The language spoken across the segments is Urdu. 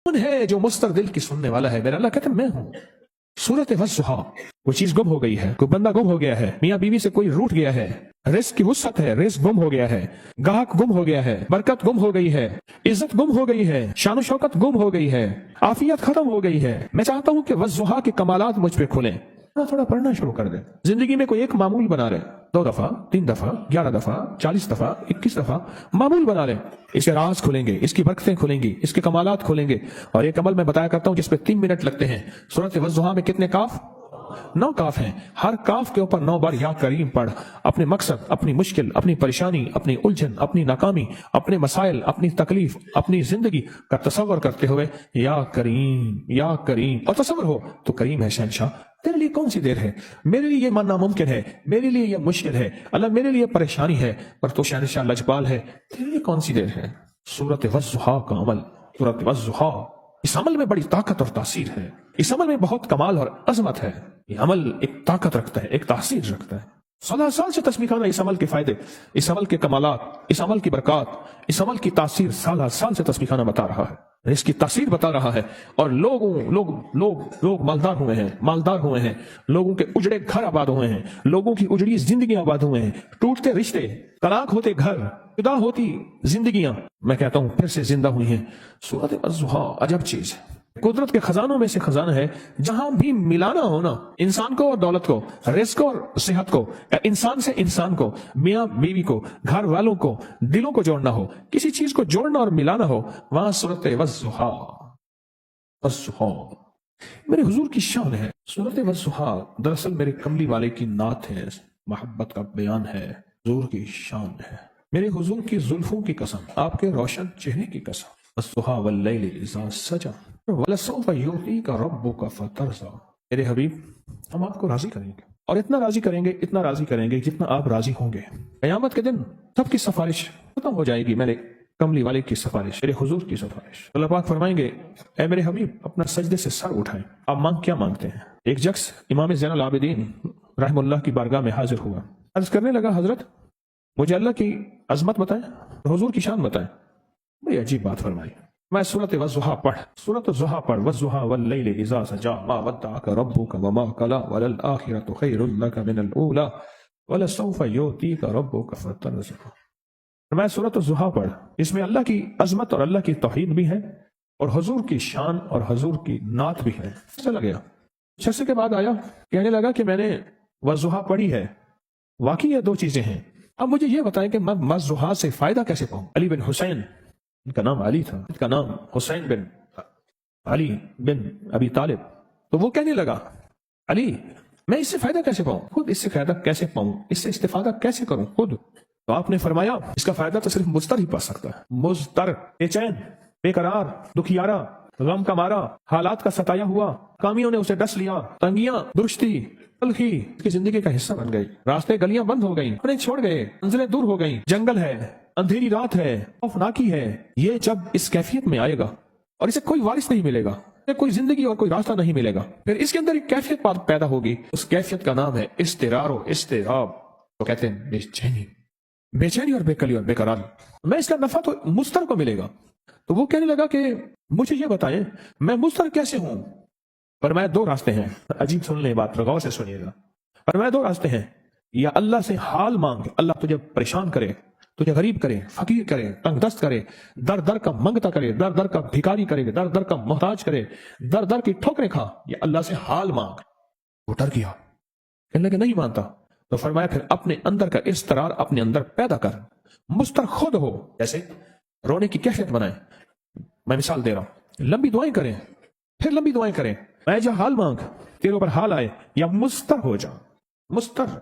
کون ہے جو مستر دل کی سننے والا ہے؟ میرا اللہ کہتا ہے میں ہوں۔ سورت والضحیٰ، کوئی چیز گم ہو گئی ہے، کوئی بندہ گم ہو گیا ہے، میاں بیوی سے کوئی روٹ گیا ہے، رزق کی وسعت ہے، رزق گم ہو گیا ہے، گاہک گم ہو گیا ہے، برکت گم ہو گئی ہے، عزت گم ہو گئی ہے، شان و شوکت گم ہو گئی ہے، عافیت ختم ہو گئی ہے۔ میں چاہتا ہوں کہ والضحیٰ کے کمالات مجھ پہ کھلیں، تھوڑا پڑھنا شروع کر دیں۔ زندگی میں کوئی ایک معمول بنا رہے، 2 دفعہ، 3 دفعہ، 11 دفعہ، 40 دفعہ، 21 دفعہ معمول بنا لیں، اس کے راز کھلیں گے، اس کی برکتیں کھلیں گی، اس کے کمالات کھلیں گے۔ اور ایک عمل میں بتایا کرتا ہوں جس پہ 3 منٹ لگتے ہیں۔ سورۃ والضحیٰ میں کتنے کاف؟ 9 کاف ہیں۔ ہر کاف کے اوپر 9 بار یا کریم پڑھ۔ اپنے مقصد، اپنی مشکل، اپنی پریشانی، اپنی الجھن، اپنی ناکامی، اپنے مسائل، اپنی تکلیف، اپنی زندگی کا تصور کرتے ہوئے یا کریم یا کریم، اور تصور ہو تو کریم ہے شہنشاہ، تیرے لیے کون سی دیر ہے، میرے لیے یہ ماننا ممکن ہے، میرے لیے یہ مشکل ہے، اللہ میرے لیے پریشانی ہے، پر تو شہنشاہ لجپال ہے، تیرے لیے کون سی دیر ہے۔ سورۃ والضحیٰ کا عمل، سورۃ والضحیٰ، اس عمل میں بڑی طاقت اور تاثیر ہے، اس عمل میں بہت کمال اور عظمت ہے۔ یہ عمل ایک طاقت رکھتا ہے، ایک تاثیر رکھتا ہے۔ 16 سال سے تسبیح خانہ اس عمل کے فائدے، اس عمل کے کمالات، اس عمل کی برکات، اس عمل کی تاثیر 16 سال سے تسبیح خانہ بتا رہا ہے، اس کی تاثیر بتا رہا ہے۔ اور لوگ مالدار ہوئے ہیں، لوگوں کے اجڑے گھر آباد ہوئے ہیں، لوگوں کی اجڑی زندگیاں آباد ہوئے ہیں، ٹوٹتے رشتے، طلاق ہوتے گھر، جدا ہوتی زندگیاں، میں کہتا ہوں پھر سے زندہ ہوئی ہیں۔ سورۃ والضحیٰ عجب چیز ہے، قدرت کے خزانوں میں سے خزانہ ہے۔ جہاں بھی ملانا ہونا انسان کو اور دولت کو، رزق اور صحت کو، یا انسان سے انسان کو، میاں بیوی کو، گھر والوں کو، دلوں کو جوڑنا ہو، کسی چیز کو جوڑنا اور ملانا ہو، وہاں سورۃ والضحیٰ میرے حضور کی شان ہے۔ سورۃ والضحیٰ دراصل میرے کملی والے کی نعت ہے، محبت کا بیان ہے، حضور کی شان ہے۔ میرے حضور کی زلفوں کی قسم، آپ کے روشن چہرے کی قسم، والضحیٰ واللیل اذا سجا وَلَسَوْفَ يُعْطِيكَ رَبُّكَ فَتَرْضَىٰ۔ میرے حبیب، ہم آپ کو راضی کریں گے، اور اتنا راضی کریں گے، اتنا راضی کریں گے جتنا آپ راضی ہوں گے۔ قیامت کے دن سب کی سفارش ختم ہو جائے گی، میرے کملی والے کی سفارش، میرے حضور کی سفارش۔ اللہ پاک فرمائیں گے، اے میرے حبیب، اپنا سجدے سے سر اٹھائیں، آپ کیا مانگتے ہیں؟ ایک شخص امام زین العابدین رحم اللہ کی بارگاہ میں حاضر ہوا، عرض کرنے لگا، حضرت مجھے اللہ کی عظمت بتائیں، حضور کی شان بتائیں۔ بڑی عجیب بات فرمائی۔ میں سورۃ والضحیٰ پڑھ، سورۃ الضحیٰ پڑھ، والضحیٰ واللیل اذا سجا ما ودعک ربک وما قلی وللآخرۃ خیر لک من الاولی ولسوف یعطیک ربک فترضی۔ میں سورۃ الضحیٰ پڑھ، اس میں اللہ کی عظمت اور اللہ کی توحید بھی ہے، اور حضور کی شان اور حضور کی نعت بھی ہے۔ چلا گیا، کچھ عرصے کے بعد آیا، کہنے لگا کہ میں نے والضحیٰ پڑھی ہے، واقعی یہ 2 چیزیں ہیں، اب مجھے یہ بتائیں کہ میں والضحیٰ سے فائدہ کیسے پاؤں؟ علی بن حسین، ان کا نام علی تھا، ان کا نام حسین بن علی بن ابی طالب، تو وہ کہنے لگا، علی میں اس سے فائدہ کیسے پاؤں، خود اس سے فائدہ کیسے پاؤں، اس سے استفادہ کیسے کروں خود؟ تو آپ نے فرمایا، اس کا فائدہ تو صرف مضطر ہی پا سکتا ہے، مضطر، بے چین، بے قرار، دکھیارا، غم کا مارا، حالات کا ستایا ہوا، کامیوں نے اسے ڈس لیا، تنگیاں، درشتی، تلخی اس کی زندگی کا حصہ بن گئی، راستے گلیاں بند ہو گئیں، انہیں چھوڑ گئے، منزلیں دور ہو گئیں، جنگل ہے، اندھیری رات ہے، خوفناکی ہے۔ یہ جب اس کیفیت میں آئے گا اور اسے کوئی وارث نہیں ملے گا، کوئی زندگی اور کوئی راستہ نہیں ملے گا، پھر اس کے اندر ایک کیفیت پیدا ہوگی، اس کیفیت کا نام ہے اضطرار و اضطراب، تو کہتے ہیں بے چینی اور بے قلی اور بے قراری۔ میں اس کا نفع تو مضطر کو ملے گا۔ تو وہ کہنے لگا کہ مجھے یہ بتائیں میں مضطر کیسے ہوں؟ فرمایا 2 راستے ہیں، عجیب سن لیں بات، غور سے سنیے گا۔ فرمایا 2 راستے ہیں، یا اللہ سے حال مانگ، اللہ تجھے پریشان کرے، تجھے غریب کرے، فقیر کرے، تنگ دست کرے، در در کا منگتا کرے، در در کا بھکاری کرے، در در کا محتاج کرے، در در کی ٹھوکریں کھا، یا اللہ سے حال مانگ۔ وہ ڈر گیا، کہنے لگا نہیں مانتا۔ تو فرمایا پھر اپنے اندر کا اضطرار اپنے اندر پیدا کر، مضطر خود ہو، جیسے رونے کی کیفیت بنائیں۔ میں مثال دے رہا ہوں، لمبی دعائیں کریں، پھر لمبی دعائیں کریں، میں جا حال مانگ، تیرے اوپر حال آئے، یا مضطر ہو جا، مضطر،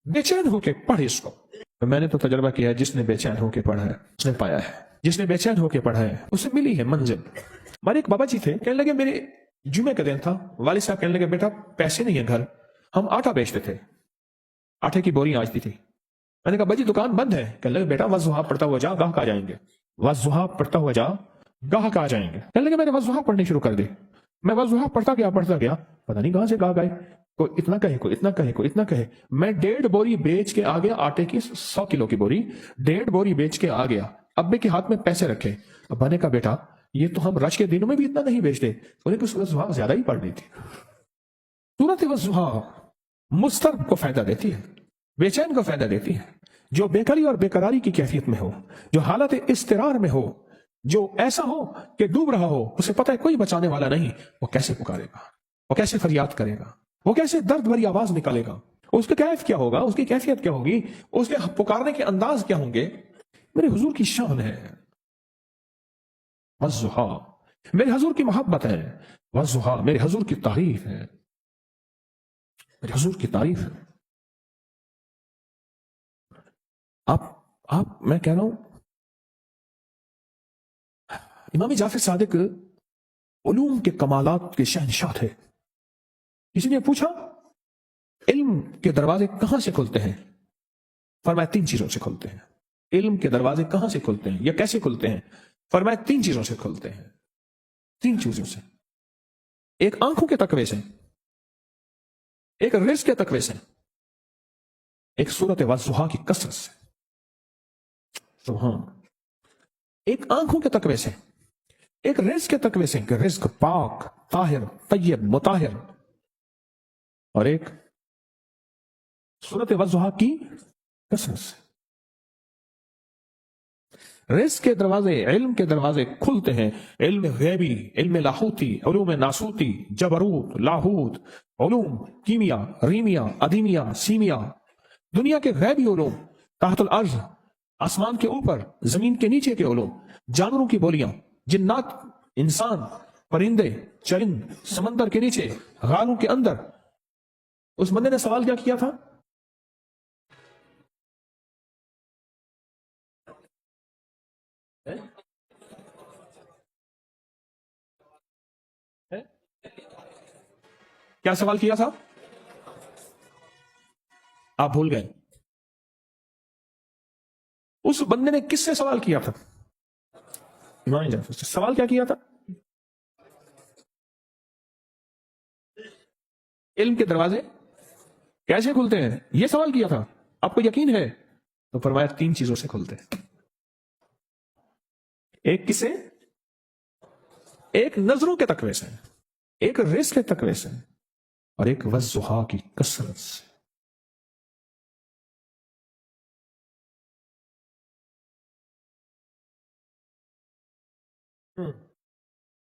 بے چین ہو کے پڑھ اس کو۔ میں نے تو تجربہ کیا ہے، جس نے بے چین ہو کے پڑھا ہے اس نے پایا ہے، جس نے بے چین ہو کے پڑھا ہے اسے ملی ہے منزل۔ ہمارے ایک بابا جی تھے، کہنے لگے میرے جمعے کا دن تھا، والد صاحب کہنے لگے بیٹا پیسے نہیں ہیں گھر، ہم آٹا بیچتے تھے، آٹے کی بوری آجتی تھی۔ میں نے کہا باجی دکان بند ہے، کہنے لگے بیٹا والضحیٰ پڑھتا ہوا جا، گاہک آ جائیں گے، والضحیٰ پڑھتا ہوا جا، گاہک آ جائیں گے۔ کہنے لگے میں نے والضحیٰ پڑھنی شروع کر دی، میں والضحیٰ پڑھتا گیا، پتہ نہیں کہاں سے گاہک آئے، کوئی اتنا کہے، کوئی اتنا کہے، کوئی اتنا کہے۔ میں 1.5 بوری بیچ کے آ گیا، آٹے کی 100 کلو کی بوری، 1.5 بوری بیچ کے آ گیا، ابے کے ہاتھ میں پیسے رکھے، ابا نے کہا بیٹا یہ تو ہم رش کے دنوں میں بھی اتنا نہیں بیچتے، انہیں کوئی سورۃ ضحیٰ زیادہ ہی پڑھ لی تھی۔ سورۃ والضحیٰ مضطرب کو فائدہ دیتی ہے، بے چین کو فائدہ دیتی ہے، جو بیکاری اور بیقراری کی کیفیت میں ہو، جو حالت اضطرار میں ہو، جو ایسا ہو کہ ڈوب رہا ہو، اسے پتہ ہے کوئی بچانے والا نہیں، وہ کیسے پکارے گا، وہ کیسے فریاد کرے گا، وہ کیسے درد بھری آواز نکالے گا، اس کا کیف کیا ہوگا، اس کی کیفیت کیا ہوگی، اس کے پکارنے کے انداز کیا ہوں گے۔ میرے حضور کی شان ہے والضحیٰ، میرے حضور کی محبت ہے والضحیٰ، میرے حضور کی تعریف ہے، میرے حضور کی تعریف ہے۔ آپ میں کہہ رہا ہوں امام جعفر صادق علوم کے کمالات کے شہنشاہ تھے۔ کسی نے پوچھا علم کے دروازے کہاں سے کھلتے ہیں؟ فرمایا 3 چیزوں سے کھلتے ہیں۔ علم کے دروازے کہاں سے کھلتے ہیں یا کیسے کھلتے ہیں؟ فرمایا 3 چیزوں سے کھلتے ہیں، 3 چیزوں سے۔ ایک آنکھوں کے تقوی سے، ایک رزق کے تقوی سے، ایک سورت والضحیٰ کی کثرت سے۔ سبحان، ایک آنکھوں کے تقوی سے، ایک رزق کے تقوی سے کہ رزق پاک طاہر طیب مطہر، اور ایک سورت والضحیٰ کی کثرت سے۔ رزق کے دروازے، علم کے دروازے کھلتے ہیں، علم غیبی، علم لاہوتی، علوم ناسوتی، جبروت، لاہوت، علوم کیمیا، ریمیا، ادیمیا، سیمیا، دنیا کے غیبی علوم، تحت الارض، آسمان کے اوپر، زمین کے نیچے کے علوم، جانوروں کی بولیاں، جنات، انسان، پرندے، چرند، سمندر کے نیچے، غاروں کے اندر۔ اس بندے نے سوال کیا کیا تھا؟ کیا سوال کیا تھا؟ آپ بھول گئے؟ اس بندے نے کس سے سوال کیا تھا؟ امام جعفر سے۔ سوال کیا کیا تھا؟ علم کے دروازے کیسے کھلتے ہیں یہ سوال کیا تھا۔ آپ کو یقین ہے؟ تو فرمایا 3 چیزوں سے کھلتے ہیں۔ ایک کسے؟ ایک نظروں کے تقوی سے، ایک رزق کے تقوی سے، اور ایک والضحیٰ کی کثرت سے۔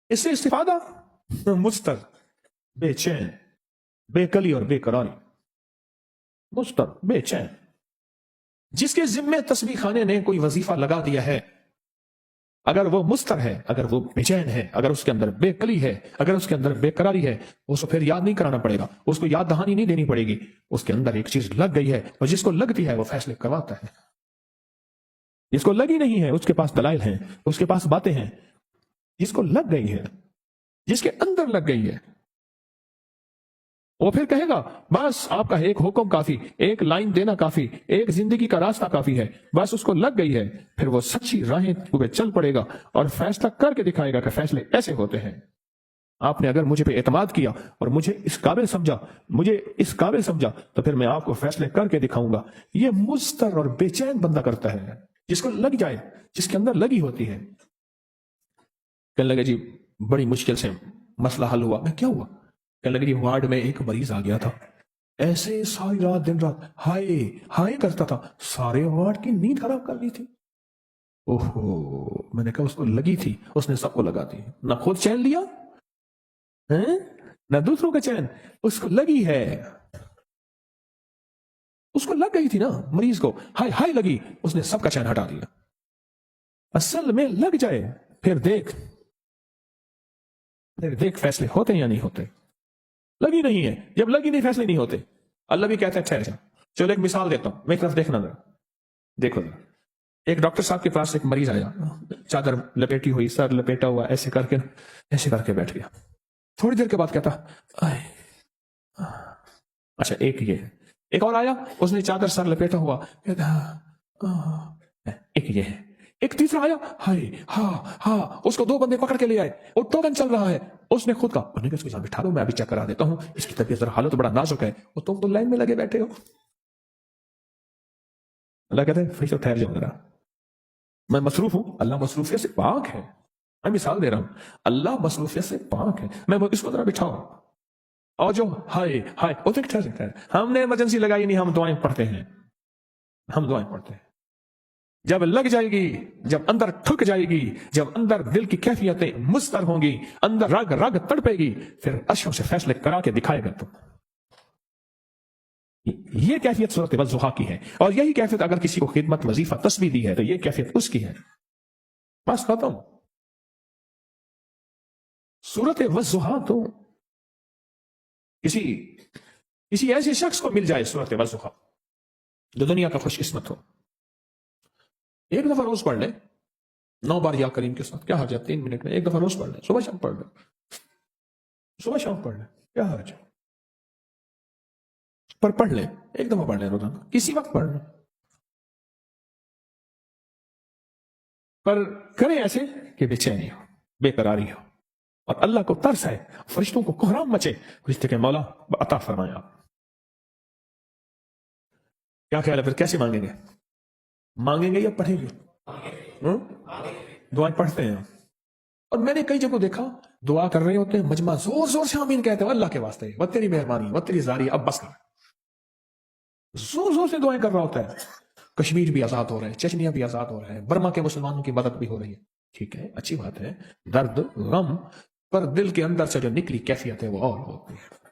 اس سے استفادہ مستر، بے چین، بے کلی اور بے قراری۔ مستر، بے چین، جس کے ذمے تسبیح خانے نے کوئی وظیفہ لگا دیا ہے، اگر وہ مستر ہے، اگر وہ بے چین ہے، اگر اس کے اندر بے کلی ہے، اگر اس کے اندر بے قراری ہے، اس کو پھر یاد نہیں کرانا پڑے گا، اس کو یاد دہانی نہیں دینی پڑے گی، اس کے اندر ایک چیز لگ گئی ہے، اور جس کو لگتی ہے وہ فیصلے کرواتا ہے۔ جس کو لگی نہیں ہے اس کے پاس دلائل ہیں، اس کے پاس باتیں ہیں۔ جس کو لگ گئی ہے، جس کے اندر لگ گئی ہے، وہ پھر کہے گا بس آپ کا ایک حکم کافی، ایک لائن دینا کافی، ایک زندگی کا راستہ کافی ہے، بس اس کو لگ گئی ہے، پھر وہ سچی راہیں پہ چل پڑے گا اور فیصلہ کر کے دکھائے گا کہ فیصلے ایسے ہوتے ہیں۔ آپ نے اگر مجھے پہ اعتماد کیا اور مجھے اس قابل سمجھا تو پھر میں آپ کو فیصلے کر کے دکھاؤں گا۔ یہ مضطر اور بے چین بندہ کرتا ہے، جس کو لگ جائے، جس کے اندر لگی ہوتی ہے۔ کہنے لگے جی بڑی مشکل سے مسئلہ حل ہوا۔ میں کیا ہوا؟ کہنے لگے جی وارڈ میں ایک مریض آ گیا تھا، ایسے ساری رات دن رات ہائے ہائے کرتا تھا، سارے وارڈ کی نیند خراب کر دی تھی۔ اوہو، میں نے کہا اس کو لگی تھی، اس نے سب کو لگا دی، نہ خود چین لیا نہ دوسروں کا چین، اس کو لگی ہے، اس کو لگ گئی تھی نا، مریض کو ہائے ہائے لگی، اس نے سب کا چین ہٹا دیا۔ اصل میں لگ جائے پھر دیکھ فیصلے ہوتے ہیں یا نہیں ہوتے۔ لگی نہیں ہے، جب لگی نہیں فیصلے نہیں ہوتے۔ اللہ بھی کہتا ہے ٹھہر جا، چلو ایک مثال دیتا ہوں، میری طرف دیکھنا ذرا، دیکھو ذرا۔ ایک ڈاکٹر صاحب کے پاس ایک مریض آیا، چادر لپیٹی ہوئی، سر لپیٹا ہوا، ایسے کر کے بیٹھ گیا۔ تھوڑی دیر کے بعد کہتا آئے، اچھا ایک اور آیا، اس نے چادر سر لپیٹا ہوا، کہتا ایک یہ ہے۔ ایک تیسرا آیا، ہائے ہاں، اس کو 2 بندے پکڑ کے لے آئے، اور ٹوکن چل رہا ہے، اس نے خود کہا اس کے ساتھ بٹھا دو، میں ابھی چیک کرا دیتا ہوں، اس کی طبیعت ذرا حالت بڑا نازک ہے، اور تم تو لائن میں لگے بیٹھے ہو۔ اللہ کہتے ہیں پھر ٹھہر جاؤ ذرا، میں مصروف ہوں۔ اللہ مصروفیت سے پاک ہے، میں مثال دے رہا ہوں، اللہ مصروفیت سے پاک ہے. میں اس کو ذرا بٹھاؤ اور جو ہائے ہائے وہ تو ٹھہر سکتا ہے. ہم نے ایمرجنسی لگائی نہیں، ہم دعائیں پڑھتے ہیں، ہم دعائیں پڑھتے ہیں. جب لگ جائے گی، جب اندر ٹھک جائے گی، جب اندر دل کی کیفیتیں مستر ہوں گی، اندر رگ رگ تڑپے گی، پھر عرشوں سے فیصلے کرا کے دکھائے گا. تم یہ کیفیت صورت والضحیٰ کی ہے، اور یہی کیفیت اگر کسی کو خدمت وظیفہ تسبیح دی ہے تو یہ کیفیت اس کی ہے. بس ختم. صورت والضحیٰ تو کسی ایسے شخص کو مل جائے صورت والضحیٰ جو دنیا کا خوش قسمت ہو. ایک دفعہ روز پڑھ لے 9 بار یا کریم کے ساتھ، کیا حرج ہے؟ 3 منٹ میں ایک دفعہ روز پڑھ لے، صبح شام پڑھ لے، صبح شام پڑھ لے، کیا حرج ہے؟ پر پڑھ لے، ایک دفعہ پڑھ لے روزانہ، کسی وقت پڑھ لے، پر کرے ایسے کہ بے چینی ہو، بے قراری ہو، اور اللہ کو ترس ہے، فرشتوں کو کوہرام مچے، فرشتے کہ مولا عطا فرمائے. آپ کیا خیال ہے پھر کیسے مانگیں گے؟ مانگیں گے یا پڑھیں گے؟ دعائیں پڑھتے ہیں. اور میں نے کئی جگہ دیکھا دعا کر رہے ہوتے ہیں، مجمع زور زور سے آمین کہتے ہیں، اللہ کے واسطے وہ تیری مہربانی، وہ تیری زاری، اب بس کر. زور زور سے دعائیں کر رہا ہوتا ہے. کشمیر بھی آزاد ہو رہا ہے، چچنیا بھی آزاد ہو رہا ہے، برما کے مسلمانوں کی مدد بھی ہو رہی ہے. ٹھیک ہے، اچھی بات ہے، درد غم، پر دل کے اندر سے جو نکلی کیفیت ہے وہ اور ہوتی ہے.